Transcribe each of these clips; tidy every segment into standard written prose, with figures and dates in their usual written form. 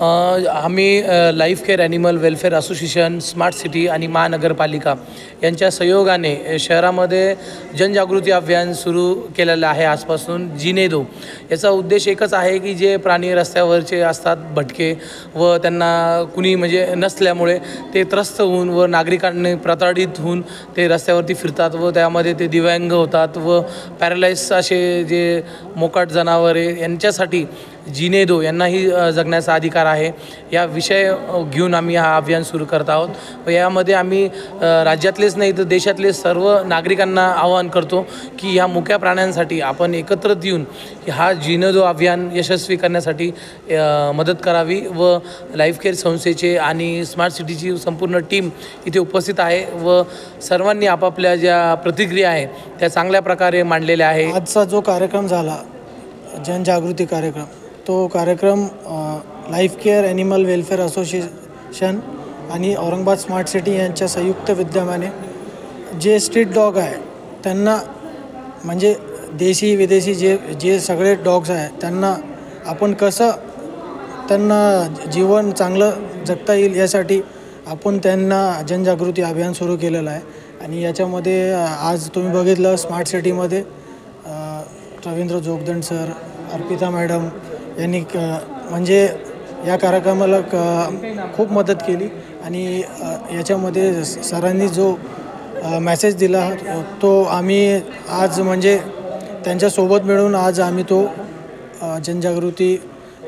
आम्ही life care animal welfare association, smart city आणि महानगरपालिका यांच्या सहयोगाने शहरामध्ये जनजागृती अभियान सुरू केलेलं आहे आजपासून. जीने दो याचा उद्देश एकच आहे की जे प्राणी रस्त्यावरचे असतात भटके व त्यांना कुणी म्हणजे नसल्यामुळे ते त्रस्त होऊन व नागरिकांनी प्रताडित होऊन ते रस्त्यावरती फिरतात व त्यामध्ये ते दिव्यांग होतात व पॅरालाइज असे जे मोकाट जनावरे यांच्यासाठी जीने दो यांनाही जगण्याचा अधिकार आहे या विषय घेऊन आम्ही हा अभियान सुरू करत आहोत. व यामध्ये आम्ही राज्यातलेच नाही तर देशातले सर्व नागरिकांना आवाहन करतो की ह्या मुक्या प्राण्यांसाठी आपण एकत्रित येऊन हा जीने दो अभियान यशस्वी करण्यासाठी मदत करावी. व लाईफ केअर संस्थेचे आणि स्मार्ट सिटीची संपूर्ण टीम इथे उपस्थित आहे व सर्वांनी आपापल्या ज्या प्रतिक्रिया आहे त्या चांगल्या प्रकारे मांडलेल्या आहे. आजचा जो कार्यक्रम झाला जनजागृती कार्यक्रम, तो कार्यक्रम life care animal welfare association आणि औरंगाबाद स्मार्ट सिटी यांच्या संयुक्त विद्यमाने जे स्ट्रीट डॉग आहे त्यांना म्हणजे देशी विदेशी जे सगळे डॉग्स आहेत त्यांना आपण कसं त्यांना जीवन चांगलं जगता येईल यासाठी आपण त्यांना जनजागृती अभियान सुरू केलेलं आहे. आणि याच्यामध्ये आज तुम्ही बघितलं स्मार्ट सिटीमध्ये रवींद्र जोगदंड सर, अर्पिता मॅडम यांनी म्हणजे या कार्यक्रमाला खूप मदत केली. आणि याच्यामध्ये सरांनी जो मेसेज दिला तो आम्ही आज म्हणजे त्यांच्यासोबत मिळून आज आम्ही तो जनजागृती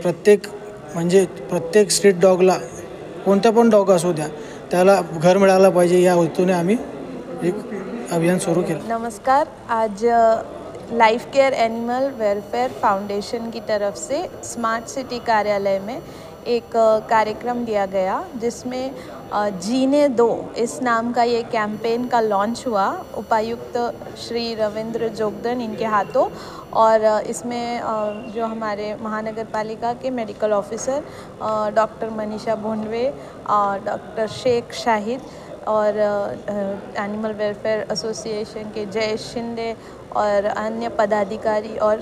प्रत्येक स्ट्रीट डॉगला, कोणता पण डॉग असू द्या, त्याला घर मिळालं पाहिजे या हेतूने आम्ही एक अभियान सुरू केलं. नमस्कार. आज life care animal welfare foundation की तरफ से स्मार्ट सिटी कार्यालय में एक कार्यक्रम दिया गया जिसमें जीने दो इस नाम का ये कैंपेन का लॉन्च हुआ उपायुक्त श्री रविंद्र जोगदंड इनके हाथों. और इसमें जो हमारे महानगर पालिका के medical officer doctor Manisha Bhondwe, doctor Shaikh Shahid और एनिमल वेलफेयर एसोसिएशन के जयेश शिंदे और अन्य पदाधिकारी और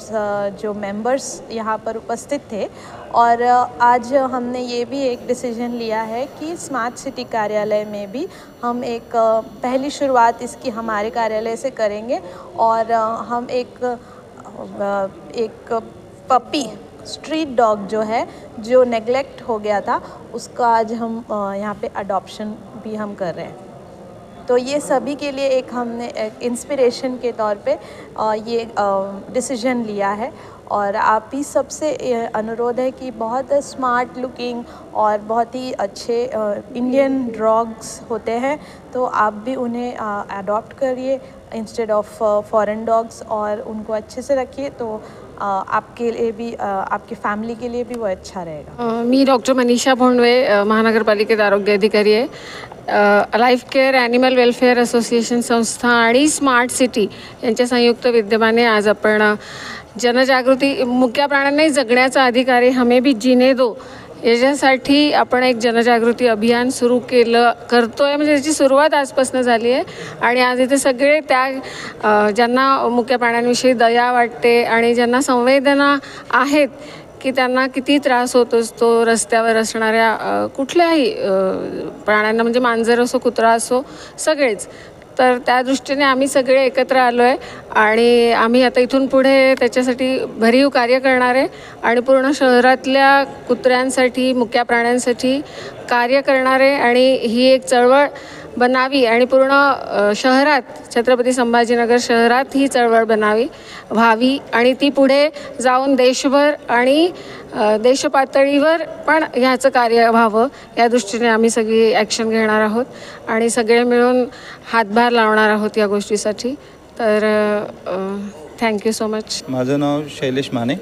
जो मेंबर्स यहाँ पर उपस्थित थे. और आज हमने ये भी एक डिसीजन लिया है कि स्मार्ट सिटी कार्यालय में भी हम एक पहली शुरुआत इसकी हमारे कार्यालय से करेंगे. और हम एक पपी स्ट्रीट डॉग जो है जो नेग्लेक्ट हो गया था उसका आज हम यहाँ पे अडॉप्शन भी हम कर रहे हैं. तो ये सभी के लिए एक हमने एक इंस्पिरेशन के तौर पे ये डिसीजन लिया है. और आप ही सबसे अनुरोध है कि बहुत स्मार्ट लुकिंग और बहुत ही अच्छे इंडियन डॉग्स होते हैं तो आप भी उन्हें अडॉप्ट करिए इंस्टेड ऑफ फॉरेन डॉग्स और उनको अच्छे से रखिए तो आपके लिए भी आपकी फॅमिली के लिए भी वो अच्छा रहेगा. मी डॉक्टर मनीषा भोंडवे, महानगरपालिकेत आरोग्य अधिकारी आहे. Life care animal welfare association संस्था आणि स्मार्ट सिटी यांच्या संयुक्त विद्यमाने आज आपण जनजागृती, मुक्या प्राण्यांनाही जगण्याचा अधिकार आहे, हमें भी जीने दो, याच्यासाठी आपण एक जनजागृती अभियान सुरू करतोय. म्हणजे त्याची सुरुवात आजपासून झाली आहे. आणि आज इथे सगळे त्या ज्यांना मुक्या प्राण्यांविषयी दया वाटते आणि ज्यांना संवेदना आहेत की त्यांना किती त्रास होत असतो रस्त्यावर असणाऱ्या कुठल्याही प्राण्यांना, म्हणजे मांजर असो, कुत्रा असो, सगळेच. तर त्या दृष्टीने आम्ही सगळे एकत्र आलो आहे आणि आम्ही आता इथून पुढे त्याच्यासाठी भरीव कार्य करणार आहे आणि पूर्ण शहरातल्या कुत्र्यांसाठी, मुक्या प्राण्यांसाठी कार्य करणार आहे. आणि ही एक चळवळ बनावी आणि पूर्ण शहरात, छत्रपती संभाजीनगर शहरात ही चळवळ व्हावी आणि ती पुढे जाऊन देशभर आणि देशपातळीवर पण ह्याचं कार्य व्हावं या दृष्टीने आम्ही सगळी ॲक्शन घेणार आहोत आणि सगळे मिळून हातभार लावणार आहोत या गोष्टीसाठी. तर थँक्यू सो मच. माझं नाव शैलेश माने.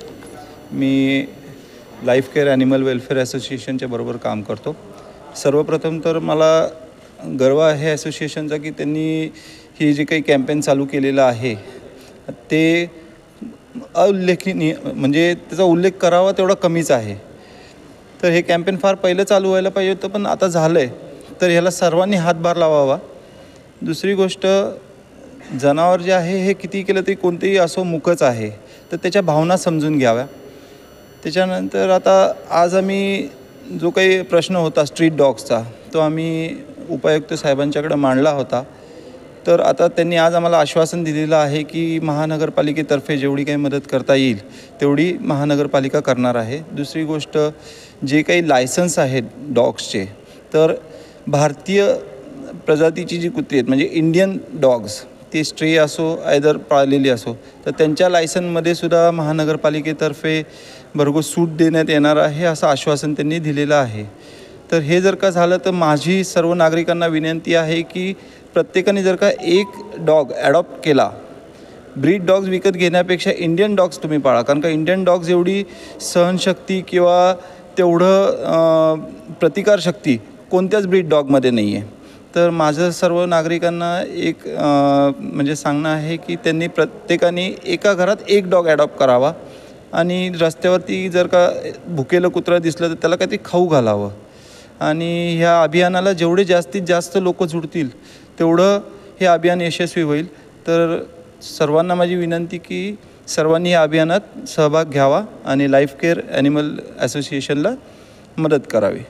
मी लाईफ केअर ॲनिमल वेलफेअर असोसिएशनच्या बरोबर काम करतो. सर्वप्रथम तर मला गर्व आहे असोसिएशनचा की त्यांनी ही जे काही कॅम्पेन चालू केलेलं आहे ते अउल्लेखनीय, म्हणजे त्याचा उल्लेख करावा तेवढा कमीच आहे. तर हे कॅम्पेन फार पहिलं चालू व्हायला पाहिजे होतं, पण आता झालं आहे. तर ह्याला सर्वांनी हातभार लावावा. दुसरी गोष्ट, जनावर जे आहे हे किती केलं तरी कोणतेही असो मुकच आहे, तर त्याच्या भावना समजून घ्याव्या. त्याच्यानंतर आता आज आम्ही जो काही प्रश्न होता स्ट्रीट डॉग्सचा तो आम्ही उपायुक्त साहेबांच्याकडे मांडला होता. तर आता त्यांनी आज आम्हाला आश्वासन दिलेलं आहे की महानगरपालिकेतर्फे जेवढी काही मदत करता येईल तेवढी महानगरपालिका करणार आहे. दुसरी गोष्ट, जे काही लायसन्स आहेत डॉग्सचे, तर भारतीय प्रजातीची जी कुत्री आहेत म्हणजे इंडियन डॉग्स, ते स्ट्रे असो आयदर पाळलेली असो, तर त्यांच्या लायसनमध्ये सुद्धा महानगरपालिकेतर्फे भरघोस सूट देण्यात येणार आहे असं आश्वासन त्यांनी दिलेलं आहे. तर हे जर का झालं तर माझी सर्व नागरिकांना विनंती आहे की प्रत्येकाने जर का एक डॉग ॲडॉप्ट केला, ब्रीड डॉग्स विकत घेण्यापेक्षा इंडियन डॉग्स तुम्ही पाळा. कारण का इंडियन डॉग्स एवढी सहनशक्ती किंवा तेवढं प्रतिकारशक्ती कोणत्याच ब्रीड डॉगमध्ये नाही आहे. तर माझं सर्व नागरिकांना एक म्हणजे सांगणं आहे की त्यांनी प्रत्येकाने एका घरात एक डॉग ॲडॉप्ट करावा आणि रस्त्यावरती जर का भुकेलं कुत्रं दिसलं तर त्याला काहीतरी खाऊ घालावं. आणि ह्या अभियानाला जेवढे जास्तीत जास्त लोक जुडतील तेवढं हे अभियान यशस्वी होईल. तर सर्वांना माझी विनंती की सर्वांनी या अभियानात सहभाग घ्यावा आणि लाईफ केअर ॲनिमल असोसिएशनला मदत करावी.